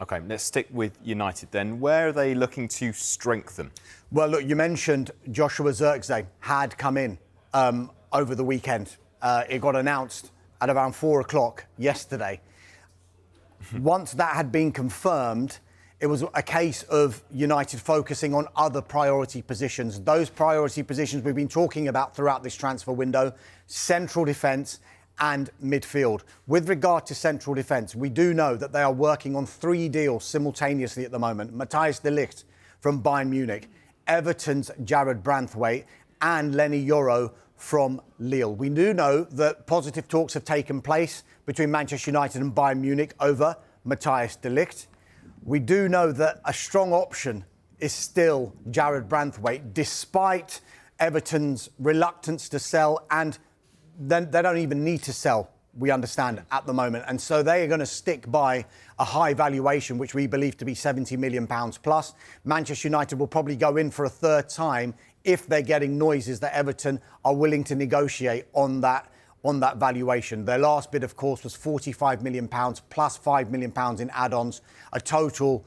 OK, let's stick with United then. Where are they looking to strengthen? Well, look, you mentioned Joshua Zirkzee had come in over the weekend. It got announced at around 4 o'clock yesterday. Once that had been confirmed, it was a case of United focusing on other priority positions. Those priority positions we've been talking about throughout this transfer window: central defence and midfield. With regard to central defence, we do know that they are working on 3 deals simultaneously at the moment. Matthijs de Ligt from Bayern Munich, Everton's Jared Branthwaite, and Lenny Yoro from Lille. We do know that positive talks have taken place between Manchester United and Bayern Munich over Matthijs de Ligt. We do know that a strong option is still Jared Branthwaite, despite Everton's reluctance to sell, and then they don't even need to sell, we understand, at the moment. And so they are going to stick by a high valuation, which we believe to be £70 million plus. Manchester United will probably go in for a third time if they're getting noises that Everton are willing to negotiate on that valuation. Their last bid, of course, was £45 million plus £5 million in add-ons, a total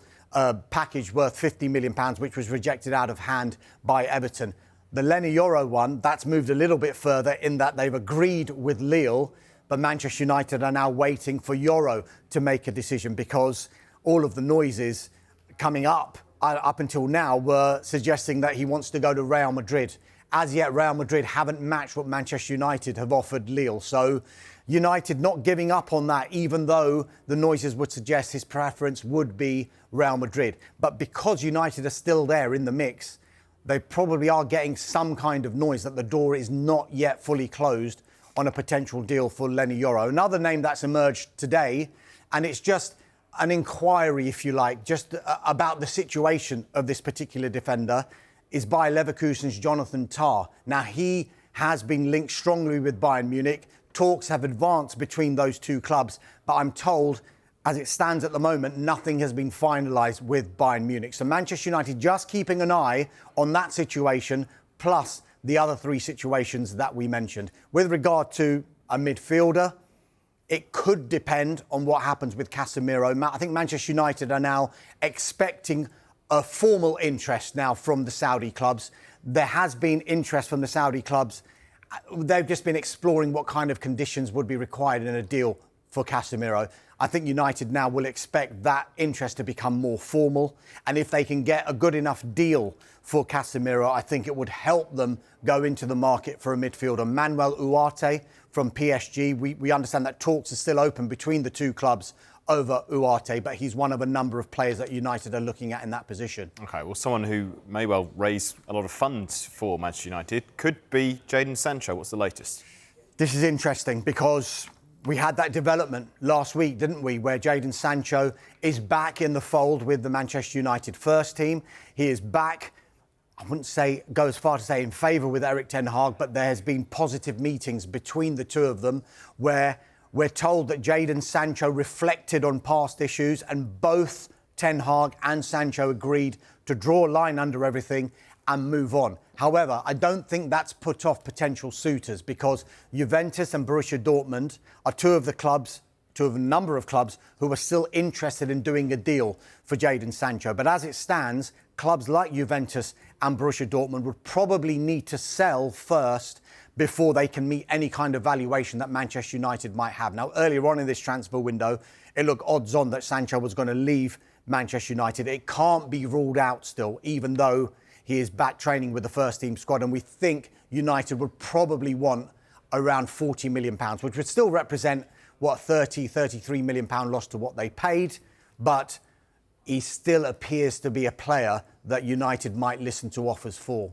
package worth £50 million, which was rejected out of hand by Everton. The Lenny Yoro one, that's moved a little bit further in that they've agreed with Lille, but Manchester United are now waiting for Yoro to make a decision, because all of the noises coming up until now were suggesting that he wants to go to Real Madrid. As yet, Real Madrid haven't matched what Manchester United have offered Lille. So United not giving up on that, even though the noises would suggest his preference would be Real Madrid. But because United are still there in the mix, they probably are getting some kind of noise that the door is not yet fully closed on a potential deal for Lenny Yoro. Another name that's emerged today, and it's just an inquiry, if you like, just about the situation of this particular defender, is Bayer Leverkusen's Jonathan Tah. Now, he has been linked strongly with Bayern Munich. Talks have advanced between those two clubs, but I'm told, as it stands at the moment, nothing has been finalised with Bayern Munich. So Manchester United just keeping an eye on that situation, plus the other 3 situations that we mentioned. With regard to a midfielder, it could depend on what happens with Casemiro. I think Manchester United are now expecting a formal interest now from the Saudi clubs. There has been interest from the Saudi clubs. They've just been exploring what kind of conditions would be required in a deal for Casemiro. I think United now will expect that interest to become more formal. And if they can get a good enough deal for Casemiro, I think it would help them go into the market for a midfielder. Manuel Ugarte from PSG. We understand that talks are still open between the two clubs over Ugarte, but he's one of a number of players that United are looking at in that position. OK, well, someone who may well raise a lot of funds for Manchester United could be Jadon Sancho. What's the latest? This is interesting because we had that development last week, didn't we, where Jadon Sancho is back in the fold with the Manchester United first team. He is back, I wouldn't say go as far to say in favour with Erik ten Hag, but there has been positive meetings between the two of them where we're told that Jadon Sancho reflected on past issues, and both Ten Hag and Sancho agreed to draw a line under everything and move on. However, I don't think that's put off potential suitors, because Juventus and Borussia Dortmund are two of a number of clubs who are still interested in doing a deal for Jadon Sancho. But as it stands, clubs like Juventus and Borussia Dortmund would probably need to sell first before they can meet any kind of valuation that Manchester United might have. Now, earlier on in this transfer window, it looked odds on that Sancho was going to leave Manchester United. It can't be ruled out still, even though he is back training with the first team squad. And we think United would probably want around £40 million, which would still represent, £33 million loss to what they paid. But he still appears to be a player that United might listen to offers for.